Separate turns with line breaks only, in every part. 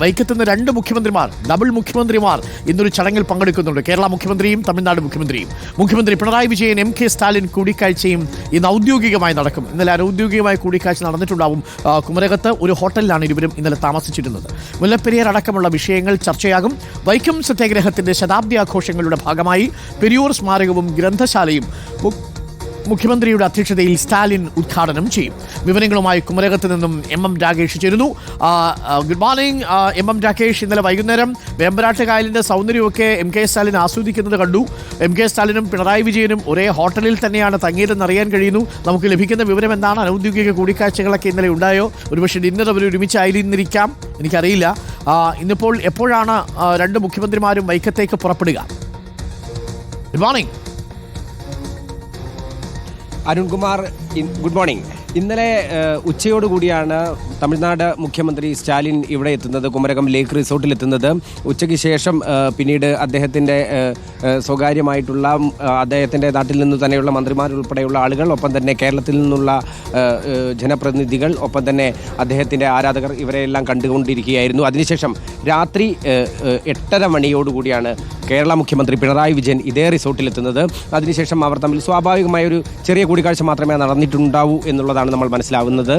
വൈക്കത്തുനിന്ന് രണ്ട് മുഖ്യമന്ത്രിമാർ, ഡബിൾ മുഖ്യമന്ത്രിമാർ ഇന്നൊരു ചടങ്ങിൽ പങ്കെടുക്കുന്നുണ്ട്. കേരള മുഖ്യമന്ത്രിയും തമിഴ്നാട് മുഖ്യമന്ത്രിയും. മുഖ്യമന്ത്രി പിണറായി വിജയൻ, എം കെ സ്റ്റാലിൻ കൂടിക്കാഴ്ചയും ഇന്ന് ഔദ്യോഗികമായി നടക്കും. ഇന്നലെ അനൗദ്യോഗികമായ കൂടിക്കാഴ്ച നടന്നിട്ടുണ്ടാവും. കുമരകത്ത് ഒരു ഹോട്ടലിലാണ് ഇരുവരും ഇന്നലെ താമസിച്ചിരുന്നത്. മുല്ലപ്പെരിയാർ അടക്കമുള്ള വിഷയങ്ങൾ ചർച്ചയാകും. വൈക്കം സത്യാഗ്രഹത്തിന്റെ ശതാബ്ദി ആഘോഷങ്ങളുടെ ഭാഗമായി പെരിയൂർ സ്മാരകവും ഗ്രന്ഥശാലയും മുഖ്യമന്ത്രിയുടെ അധ്യക്ഷതയിൽ സ്റ്റാലിൻ ഉദ്ഘാടനം ചെയ്യും. വിവരങ്ങളുമായി കുമരകത്ത് നിന്നും എം രാകേഷ് ചേരുന്നു. Good morning M Rakesh. ഇന്നലെ വൈകുന്നേരം വേമ്പനാട്ട് കായലിന്റെ സൗന്ദര്യമൊക്കെ എം കെ സ്റ്റാലിൻ ആസ്വദിക്കുന്നത് കണ്ടു. എം കെ സ്റ്റാലിനും പിണറായി വിജയനും ഒരേ ഹോട്ടലിൽ തന്നെയാണ് തങ്ങിയതെന്ന് അറിയാൻ കഴിയുന്നു. നമുക്ക് ലഭിക്കുന്ന വിവരം എന്താണ്? അനൗദ്യോഗിക കൂടിക്കാഴ്ചകളൊക്കെ ഇന്നലെ ഉണ്ടായോ? ഒരുപക്ഷെ ഡിന്നർ അവർ ഒരുമിച്ചായിരുന്നിരിക്കാം, എനിക്കറിയില്ല. ഇന്നിപ്പോൾ എപ്പോഴാണ് രണ്ട് മുഖ്യമന്ത്രിമാരും വൈക്കത്തേക്ക് പുറപ്പെടുക? Good morning
Arunkumar. Good morning. ഇന്നലെ ഉച്ചയോടുകൂടിയാണ് തമിഴ്നാട് മുഖ്യമന്ത്രി സ്റ്റാലിൻ ഇവിടെ എത്തുന്നത്, കുമരകം ലേക്ക് റിസോർട്ടിൽ എത്തുന്നത്. ഉച്ചയ്ക്ക് ശേഷം പിന്നീട് അദ്ദേഹത്തിൻ്റെ സ്വകാര്യമായിട്ടുള്ള അദ്ദേഹത്തിൻ്റെ നാട്ടിൽ നിന്ന് തന്നെയുള്ള മന്ത്രിമാരുൾപ്പെടെയുള്ള ആളുകൾ, ഒപ്പം തന്നെ കേരളത്തിൽ നിന്നുള്ള ജനപ്രതിനിധികൾ, ഒപ്പം തന്നെ അദ്ദേഹത്തിൻ്റെ ആരാധകർ ഇവരെല്ലാം കണ്ടുകൊണ്ടിരിക്കുകയായിരുന്നു. അതിനുശേഷം രാത്രി 8:30 മണിയോടുകൂടിയാണ് കേരള മുഖ്യമന്ത്രി പിണറായി വിജയൻ ഇതേ റിസോർട്ടിലെത്തുന്നത്. അതിനുശേഷം അവർ തമ്മിൽ സ്വാഭാവികമായൊരു ചെറിയ കൂടിക്കാഴ്ച മാത്രമേ നടന്നിട്ടുണ്ടാവൂ എന്നുള്ളതാണ് നമ്മൾ മനസ്സിലാവുന്നത്.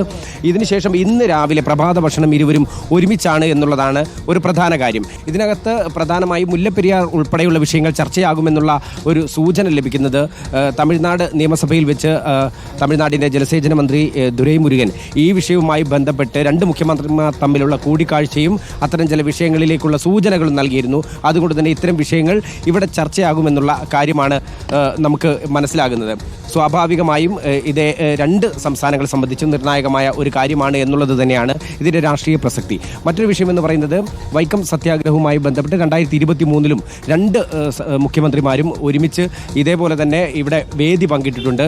ഇതിനുശേഷം ഇന്ന് രാവിലെ പ്രഭാത ഭക്ഷണം ഇരുവരും ഒരുമിച്ചാണ് എന്നുള്ളതാണ് ഒരു പ്രധാന കാര്യം. ഇതിനകത്ത് പ്രധാനമായും മുല്ലപ്പെരിയാർ ഉൾപ്പെടെയുള്ള വിഷയങ്ങൾ ചർച്ചയാകുമെന്നുള്ള ഒരു സൂചന ലഭിക്കുന്നത് തമിഴ്നാട് നിയമസഭയിൽ വെച്ച് തമിഴ്നാടിൻ്റെ ജലസേചന മന്ത്രി ദുരൈമുരുകൻ ഈ വിഷയവുമായി ബന്ധപ്പെട്ട് രണ്ട് മുഖ്യമന്ത്രിമാർ തമ്മിലുള്ള കൂടിക്കാഴ്ചയും അത്തരം ചില വിഷയങ്ങളിലേക്കുള്ള സൂചനകളും നൽകിയിരുന്നു. അതുകൊണ്ട് തന്നെ ഇത്തരം വിഷയങ്ങൾ ഇവിടെ ചർച്ചയാകുമെന്നുള്ള കാര്യമാണ് നമുക്ക് മനസ്സിലാകുന്നത്. സ്വാഭാവികമായും ഇത് രണ്ട് സംസ്ഥാനങ്ങൾ സംബന്ധിച്ചും നിർണായകമായ ഒരു കാര്യമാണ് എന്നുള്ളത് തന്നെയാണ് ഇതിൻ്റെ രാഷ്ട്രീയ പ്രസക്തി. മറ്റൊരു വിഷയമെന്ന് പറയുന്നത് വൈക്കം സത്യാഗ്രഹവുമായി ബന്ധപ്പെട്ട് 2023 രണ്ട് മുഖ്യമന്ത്രിമാരും ഒരുമിച്ച് ഇതേപോലെ തന്നെ ഇവിടെ വേദി പങ്കിട്ടിട്ടുണ്ട്.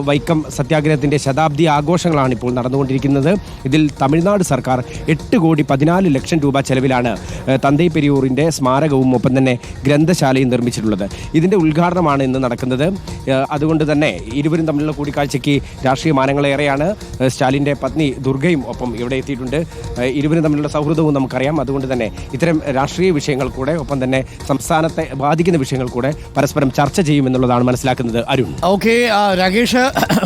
വൈക്കം സത്യാഗ്രഹത്തിൻ്റെ ശതാബ്ദി ആഘോഷങ്ങളാണ് ഇപ്പോൾ നടന്നുകൊണ്ടിരിക്കുന്നത്. ഇതിൽ തമിഴ്നാട് സർക്കാർ 8,14 ലക്ഷം രൂപ ചെലവിലാണ് തന്തൈ പെരിയൂറിൻ്റെ സ്മാരകവും ഒപ്പം തന്നെ ഗ്രന്ഥശാലയും നിർമ്മിച്ചിട്ടുള്ളത്. ഇതിൻ്റെ ഉദ്ഘാടനമാണ് ഇന്ന് നടക്കുന്നത്. അതുകൊണ്ട് തന്നെ ഇരുവരും തമ്മിലുള്ള കൂടിക്കാഴ്ചയ്ക്ക് രാഷ്ട്രീയ മാനങ്ങളേറെയാണ്. സ്റ്റാലിൻ്റെ പത്നി ദുർഗയും ഒപ്പം ഇവിടെ എത്തിയിട്ടുണ്ട്. ഇരുവരും തമ്മിലുള്ള സൗഹൃദവും നമുക്കറിയാം. അതുകൊണ്ട് തന്നെ ഇത്തരം രാഷ്ട്രീയ വിഷയങ്ങൾ കൂടെ, ഒപ്പം തന്നെ സംസ്ഥാനത്തെ ബാധിക്കുന്ന വിഷയങ്ങൾ കൂടെ പരസ്പരം ചർച്ച ചെയ്യുമെന്നുള്ളതാണ് മനസ്സിലാക്കുന്നത്. അരുൺ.
ഓക്കെ രാകേഷ്,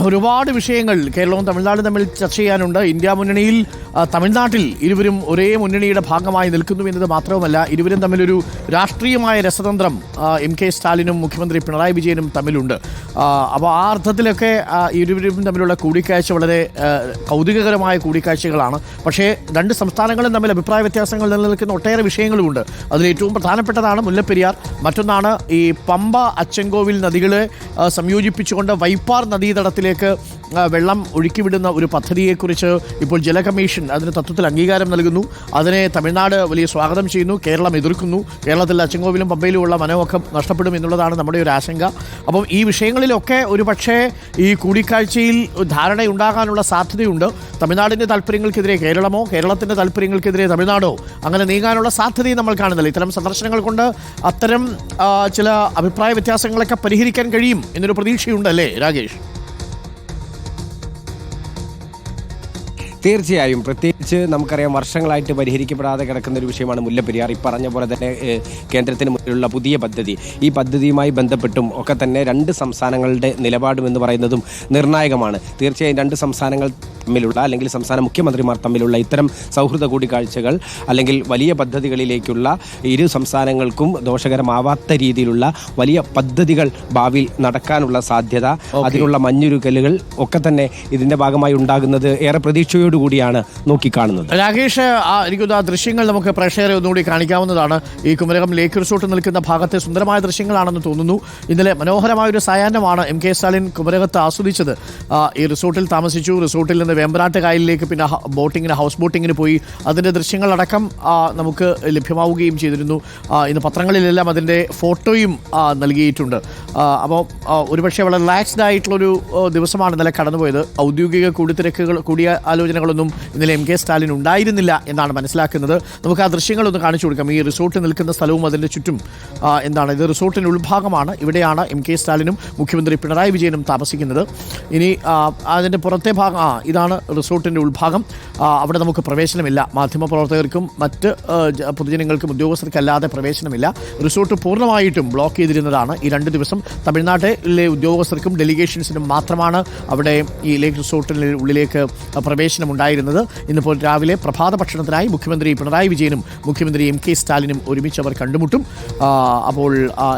ഒരുപാട് വിഷയങ്ങൾ കേരളവും തമിഴ്നാടും തമ്മിൽ ചർച്ച ചെയ്യാനുണ്ട്. ഇന്ത്യ മുന്നണിയിൽ തമിഴ്നാട്ടിൽ ഇരുവരും ഒരേ മുന്നണിയുടെ ഭാഗമായി നിൽക്കുന്നു എന്നത് മാത്രവുമല്ല, ഇരുവരും തമ്മിലൊരു രാഷ്ട്രീയമായ രസതന്ത്രം എം കെ സ്റ്റാലിനും മുഖ്യമന്ത്രി പിണറായി വിജയനും തമ്മിലുണ്ട്. അപ്പോൾ ആ അർത്ഥത്തിലൊക്കെ ഇരുവരും തമ്മിലുള്ള കൂടിക്കാഴ്ച വളരെ കൗതുകകരമായ കൂടിക്കാഴ്ചകളാണ്. പക്ഷേ രണ്ട് സംസ്ഥാനങ്ങളും തമ്മിൽ അഭിപ്രായ വ്യത്യാസങ്ങൾ നിലനിൽക്കുന്ന ഒട്ടേറെ വിഷയങ്ങളുമുണ്ട്. അതിലേറ്റവും പ്രധാനപ്പെട്ടതാണ് മുല്ലപ്പെരിയാർ. മറ്റൊന്നാണ് ഈ പമ്പ അച്ചൻകോവിൽ നദികളെ സംയോജിപ്പിച്ചുകൊണ്ട് വൈപ്പാർ നദീതടത്തിലേക്ക് വെള്ളം ഒഴുക്കിവിടുന്ന ഒരു പദ്ധതിയെക്കുറിച്ച് ഇപ്പോൾ ജല കമ്മീഷൻ അതിന് തത്വത്തിൽ അംഗീകാരം നൽകുന്നു. അതിനെ തമിഴ്നാട് വലിയ സ്വാഗതം ചെയ്യുന്നു, കേരളം എതിർക്കുന്നു. കേരളത്തിൽ അച്ചൻകോവിലും പമ്പയിലുമുള്ള മനോഹം നഷ്ടപ്പെടും എന്നുള്ളതാണ് നമ്മുടെ ഒരു ആശങ്ക. അപ്പം ഈ വിഷയങ്ങളിലൊക്കെ ഒരുപക്ഷേ ഈ കൂടിക്കാഴ്ചയിൽ ധാരണയുണ്ടാകാനുള്ള സാധ്യതയുണ്ട്. തമിഴ്നാടിൻ്റെ താല്പര്യങ്ങൾക്കെതിരെ കേരളമോ, കേരളത്തിൻ്റെ താല്പര്യങ്ങൾക്കെതിരെ തമിഴ്നാടോ അങ്ങനെ നീങ്ങാനുള്ള സാധ്യതയും നമ്മൾ കാണുന്നില്ല. ഇത്തരം സന്ദർശനങ്ങൾ കൊണ്ട് അത്തരം ചില അഭിപ്രായ വ്യത്യാസങ്ങളൊക്കെ പരിഹരിക്കാൻ കഴിയും എന്നൊരു പ്രതീക്ഷയുണ്ടല്ലേ രാകേഷ്?
തീർച്ചയായും. പ്രത്യേകിച്ച് നമുക്കറിയാം വർഷങ്ങളായിട്ട് പരിഹരിക്കപ്പെടാതെ കിടക്കുന്ന ഒരു വിഷയമാണ് മുല്ലപ്പെരിയാർ. ഈ പറഞ്ഞ പോലെ തന്നെ കേന്ദ്രത്തിന് മുന്നിലുള്ള പുതിയ പദ്ധതി, ഈ പദ്ധതിയുമായി ബന്ധപ്പെട്ടും ഒക്കെ തന്നെ രണ്ട് സംസ്ഥാനങ്ങളുടെ നിലപാടും എന്ന് പറയുന്നതും നിർണായകമാണ്. തീർച്ചയായും രണ്ട് സംസ്ഥാനങ്ങൾ തമ്മിലുള്ള, അല്ലെങ്കിൽ സംസ്ഥാന മുഖ്യമന്ത്രിമാർ തമ്മിലുള്ള ഇത്തരം സൗഹൃദ കൂടിക്കാഴ്ചകൾ അല്ലെങ്കിൽ വലിയ പദ്ധതികളിലേക്കുള്ള ഇരു സംസ്ഥാനങ്ങൾക്കും ദോഷകരമാവാത്ത രീതിയിലുള്ള വലിയ പദ്ധതികൾ ഭാവിയിൽ നടക്കാനുള്ള സാധ്യത, അതിനുള്ള മഞ്ഞുരുക്കലുകൾ ഒക്കെ തന്നെ ഇതിൻ്റെ ഭാഗമായി ഉണ്ടാകുന്നത് ഏറെ പ്രതീക്ഷയോട് കൂടിയാണ് നോക്കിക്കാണുന്നത്.
രാകേഷ്, എനിക്കൊന്ന് ആ ദൃശ്യങ്ങൾ നമുക്ക് പ്രേക്ഷകരെ ഒന്നുകൂടി കാണിക്കാവുന്നതാണ്. ഈ കുമരകം ലേക്ക് റിസോർട്ട് നിൽക്കുന്ന ഭാഗത്തെ സുന്ദരമായ ദൃശ്യങ്ങളാണെന്ന് തോന്നുന്നു. ഇന്നലെ മനോഹരമായൊരു സായാഹ്നമാണ് എം കെ സ്റ്റാലിൻ കുമരകത്ത് ആസ്വദിച്ചത്. ഈ റിസോർട്ടിൽ താമസിച്ചു. റിസോർട്ടിൽ നിന്ന് വേമ്പനാട്ട് കായലിലേക്ക് പിന്നെ ബോട്ടിങ്ങിന്, ഹൗസ് ബോട്ടിങ്ങിന് പോയി. അതിൻ്റെ ദൃശ്യങ്ങളടക്കം നമുക്ക് ലഭ്യമാവുകയും ചെയ്തിരുന്നു. ഇന്ന് പത്രങ്ങളിലെല്ലാം അതിൻ്റെ ഫോട്ടോയും നൽകിയിട്ടുണ്ട്. അപ്പോൾ ഒരുപക്ഷെ വളരെ റിലാക്സ്ഡ് ആയിട്ടുള്ളൊരു ദിവസമാണ് ഇന്നലെ കടന്നുപോയത്. ഔദ്യോഗിക കൂടിയാലോചനകൾ ചർച്ചകളൊന്നും ഇന്നലെ എം കെ സ്റ്റാലിൻ ഉണ്ടായിരുന്നില്ല എന്നാണ് മനസ്സിലാക്കുന്നത്. നമുക്ക് ആ ദൃശ്യങ്ങളൊന്ന് കാണിച്ചു കൊടുക്കാം. ഈ റിസോർട്ട് നിൽക്കുന്ന സ്ഥലവും അതിൻ്റെ ചുറ്റും എന്താണ്, ഇത് റിസോർട്ടിൻ്റെ ഉൾഭാഗമാണ്. ഇവിടെയാണ് എം കെ സ്റ്റാലിനും മുഖ്യമന്ത്രി പിണറായി വിജയനും താമസിക്കുന്നത്. ഇനി അതിൻ്റെ പുറത്തെ ഭാഗം ഇതാണ് റിസോർട്ടിൻ്റെ ഉൾഭാഗം. അവിടെ നമുക്ക് പ്രവേശനമില്ല. മാധ്യമപ്രവർത്തകർക്കും മറ്റ് പൊതുജനങ്ങൾക്കും ഉദ്യോഗസ്ഥർക്കല്ലാതെ പ്രവേശനമില്ല. റിസോർട്ട് പൂർണ്ണമായിട്ടും ബ്ലോക്ക് ചെയ്തിരുന്നതാണ്. ഈ 2 ദിവസം തമിഴ്നാട്ടിലെ ഉദ്യോഗസ്ഥർക്കും ഡെലിഗേഷൻസിനും മാത്രമാണ് അവിടെ ഈ ലേക്ക് റിസോർട്ടിന് ഉള്ളിലേക്ക് പ്രവേശനമുണ്ടായിരുന്നത്. ഇന്നിപ്പോൾ രാവിലെ പ്രഭാത ഭക്ഷണത്തിനായി മുഖ്യമന്ത്രി പിണറായി വിജയനും മുഖ്യമന്ത്രി എം കെ സ്റ്റാലിനും ഒരുമിച്ച് അവർ കണ്ടുമുട്ടും. അപ്പോൾ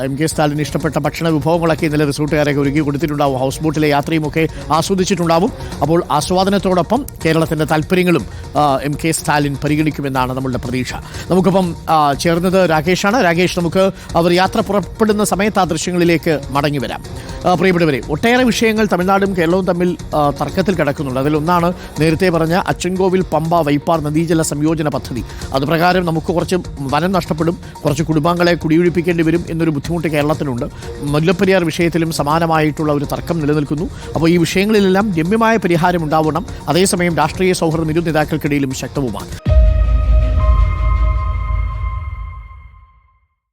എം കെ സ്റ്റാലിന് ഇഷ്ടപ്പെട്ട ഭക്ഷണ വിഭവങ്ങളൊക്കെ ഇന്നലെ റിസോർട്ടുകാരൊക്കെ ഒരുക്കി കൊടുത്തിട്ടുണ്ടാവും. ഹൗസ് ബോട്ടിലെ യാത്രയുമൊക്കെ ആസ്വദിച്ചിട്ടുണ്ടാവും. അപ്പോൾ ആസ്വാദനത്തോടൊപ്പം കേരളത്തിൻ്റെ താല്പര്യങ്ങളും എം കെ സ്റ്റാലിൻ പരിഗണിക്കുമെന്നാണ് നമ്മളുടെ പ്രതീക്ഷ. നമുക്കിപ്പം ചേർന്നത് രാകേഷാണ്. രാകേഷ്, നമുക്ക് അവർ യാത്ര പുറപ്പെടുന്ന സമയത്ത് ആ ദൃശ്യങ്ങളിലേക്ക് മടങ്ങി വരാം. പ്രിയപ്പെട്ടവരെ, ഒട്ടേറെ വിഷയങ്ങൾ തമിഴ്നാടും കേരളവും തമ്മിൽ തർക്കത്തിൽ കിടക്കുന്നുണ്ട്. അതിലൊന്നാണ് നേരത്തെ പറഞ്ഞ അച്ചൻകോവിൽ പമ്പ വൈപ്പാർ നദീജല സംയോജന പദ്ധതി. അതുപ്രകാരം നമുക്ക് കുറച്ച് വനം നഷ്ടപ്പെടും, കുറച്ച് കുടുംബാംഗങ്ങളെ കുടിയൊഴിപ്പിക്കേണ്ടി വരും എന്നൊരു ബുദ്ധിമുട്ട് കേരളത്തിനുണ്ട്. മുല്ലപ്പെരിയാർ വിഷയത്തിലും സമാനമായിട്ടുള്ള ഒരു തർക്കം നിലനിൽക്കുന്നു. അപ്പോൾ ഈ വിഷയങ്ങളിലെല്ലാം രമ്യമായ പരിഹാരം ഉണ്ടാവണം. അതേസമയം രാഷ്ട്രീയ സൗഹൃദം ഇരു നേതാക്കൾക്കിടയിലും ശക്തവുമാണ്.